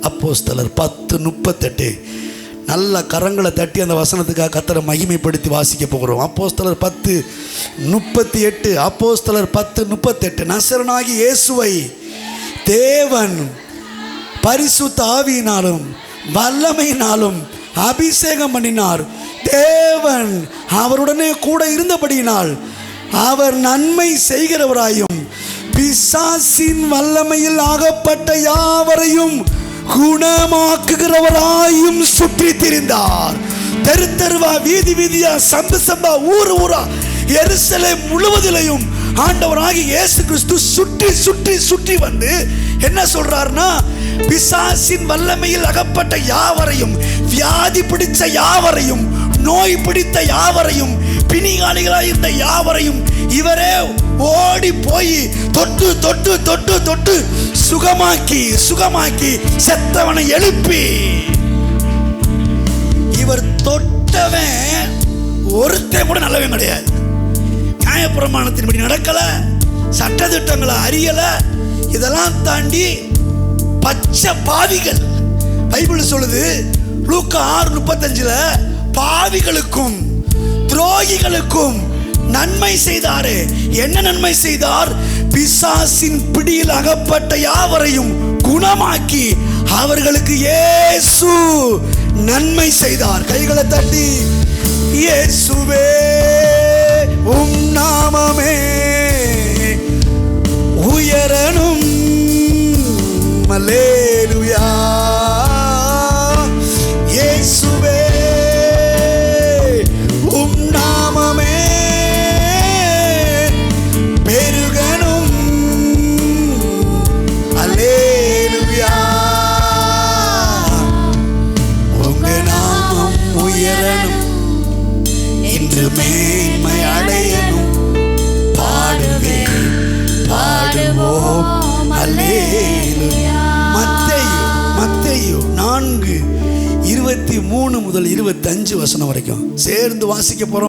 அப்போஸ்தலர் 10:38. நல்ல கரங்களை தட்டி அந்த வசனத்துக்காக கர்த்தரை மகிமைப்படுத்தி வாசிக்க போகிறோம். அப்போஸ்தலர் 10:38. அப்போஸ்தலர் 10:38. நசரனாகி இயேசுவை தேவன் பரிசுத்த ஆவியினாலும் வல்லமையினாலும் அபிஷேகம் பண்ணினார். தேவன் அவருடனே கூட இருந்தபடியினால் அவர் நன்மை செய்கிறவராயும் பிசாசின் வல்லமையில் ஆகப்பட்ட யாவரையும் குணமாக்குகிறவராயும் சுற்றி திரிந்தார். தெரு தெருவா, வீதி வீதியா, சந்து சந்தா, ஊரு ஊரா, எருசலேம் முழுவதிலையும் ஆண்டவராகிய இயேசு கிறிஸ்து சுற்றி சுற்றி சுற்றி வந்து என்ன சொல்றாருன்னா, பிசாசின் வல்லமையில் அகப்பட்ட யாவரையும், வியாதி பிடிச்ச யாவரையும், நோய் பிடித்த யாவரையும், பிணிகாலிகளாக இருந்த யாவரையும் இவரே ஓடி போய் தொட்டு தொட்டு தொட்டு தொட்டு சுகமாக்கி சுகமாக்கி செத்தவனை எழுப்பி, இவர் தொட்டவன் ஒருத்தன் கூட நல்லவன் கிடையாது. நியாயப்பிரமாணத்தின்படி நடக்கல, சட்டதிட்டங்களை அறியல, இதெல்லாம் தாண்டி பச்சை பாவிகள். பைபிள் சொல்லுது லூக்கா 6:35, பாவிகளுக்கும் துரோகிகளுக்கும் நன்மை செய்தாரே. என்ன நன்மை செய்தார்? பிசாசின் பிடியில் அகப்பட்ட யாவரையும் குணமாக்கி அவர்களுக்கு இயேசு நன்மை செய்தார். கைகளை தட்டி, இயேசுவே உம் நாமமே உயரணும், அல்லேலூயா. இயேசுவே உம் நாமமே பெருகணும், அல்லேலூயா. உங்க நாமம் உயரணும், இன்று மேன்மை அடையணும், பாடுவேன் பாடுவோம் அல்லேலூயா. மத்தேயு 4:23 முதல் 25 வசனம் வரைக்கும் சேர்ந்து வாசிக்க போறோம்.